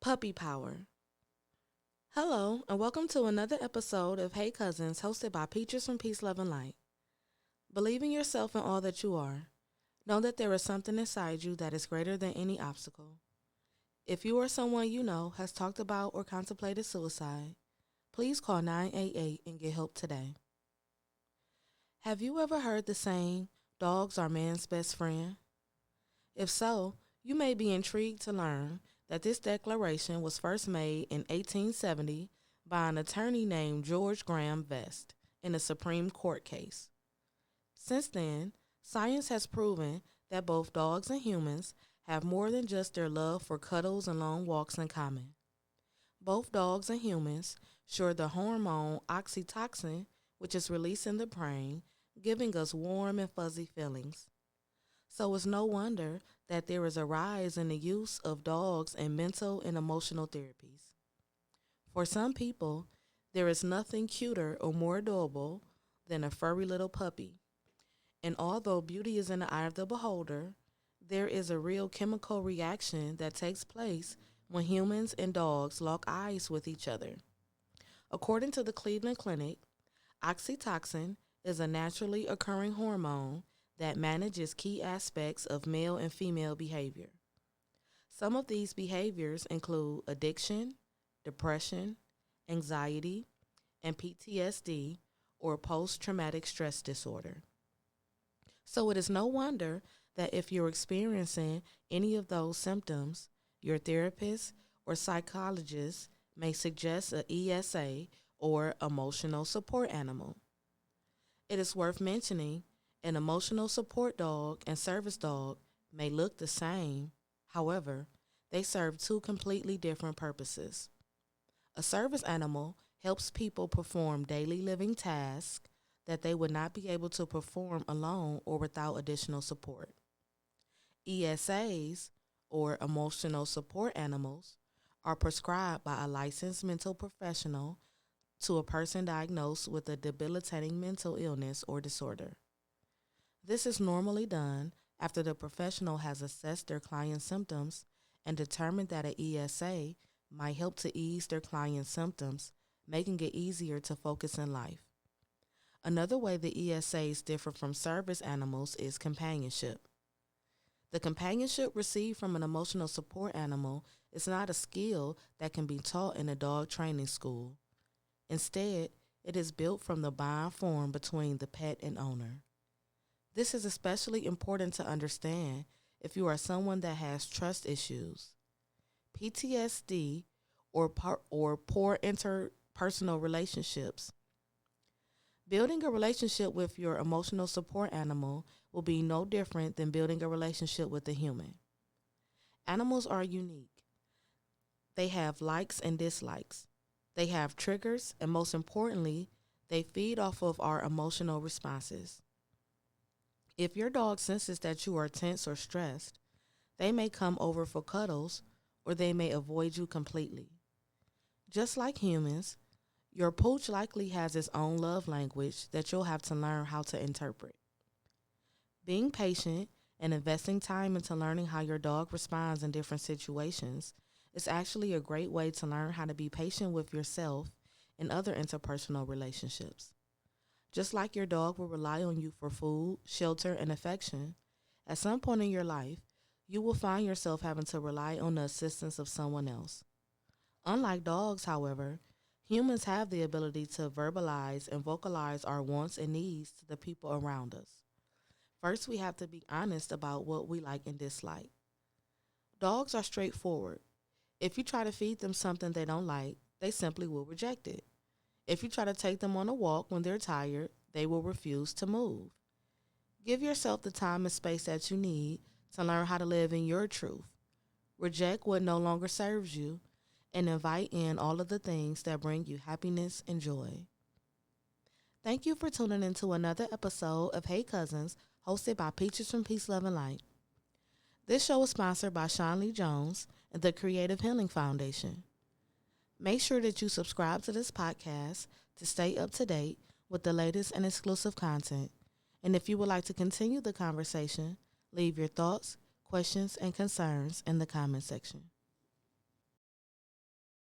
Puppy Power. Hello, and welcome to another episode of Hey Cousins, hosted by Peaches from Peace, Love, and Light. Believe in yourself and all that you are. Know that there is something inside you that is greater than any obstacle. If you or someone you know has talked about or contemplated suicide, please call 988 and get help today. Have you ever heard the saying, dogs are man's best friend? If so, you may be intrigued to learn that this declaration was first made in 1870 by an attorney named George Graham Vest in a Supreme Court case. Since then, science has proven that both dogs and humans have more than just their love for cuddles and long walks in common. Both dogs and humans share the hormone oxytocin, which is released in the brain, giving us warm and fuzzy feelings. So it's no wonder that there is a rise in the use of dogs in mental and emotional therapies. For some people, there is nothing cuter or more adorable than a furry little puppy. And although beauty is in the eye of the beholder, there is a real chemical reaction that takes place when humans and dogs lock eyes with each other. According to the Cleveland Clinic, oxytocin is a naturally occurring hormone that manages key aspects of male and female behavior. Some of these behaviors include addiction, depression, anxiety, and PTSD, or post traumatic stress disorder. So it is no wonder that if you're experiencing any of those symptoms, your therapist or psychologist may suggest an ESA or emotional support animal. It is worth mentioning an emotional support dog and service dog may look the same. However, they serve two completely different purposes. A service animal helps people perform daily living tasks that they would not be able to perform alone or without additional support. ESAs, or emotional support animals, are prescribed by a licensed mental professional to a person diagnosed with a debilitating mental illness or disorder. This is normally done after the professional has assessed their client's symptoms and determined that an ESA might help to ease their client's symptoms, making it easier to focus in life. Another way the ESAs differ from service animals is companionship. The companionship received from an emotional support animal is not a skill that can be taught in a dog training school. Instead, it is built from the bond formed between the pet and owner. This is especially important to understand if you are someone that has trust issues, PTSD, or poor interpersonal relationships. Building a relationship with your emotional support animal will be no different than building a relationship with a human. Animals are unique. They have likes and dislikes. They have triggers, and most importantly, they feed off of our emotional responses. If your dog senses that you are tense or stressed, they may come over for cuddles or they may avoid you completely. Just like humans, your pooch likely has its own love language that you'll have to learn how to interpret. Being patient and investing time into learning how your dog responds in different situations is actually a great way to learn how to be patient with yourself and other interpersonal relationships. Just like your dog will rely on you for food, shelter, and affection, at some point in your life, you will find yourself having to rely on the assistance of someone else. Unlike dogs, however, humans have the ability to verbalize and vocalize our wants and needs to the people around us. First, we have to be honest about what we like and dislike. Dogs are straightforward. If you try to feed them something they don't like, they simply will reject it. If you try to take them on a walk when they're tired, they will refuse to move. Give yourself the time and space that you need to learn how to live in your truth. Reject what no longer serves you and invite in all of the things that bring you happiness and joy. Thank you for tuning into another episode of Hey Cousins, hosted by Peaches from Peace, Love, and Light. This show is sponsored by Sean Lee Jones and the Creative Healing Foundation. Make sure that you subscribe to this podcast to stay up to date with the latest and exclusive content. And if you would like to continue the conversation, leave your thoughts, questions, and concerns in the comment section.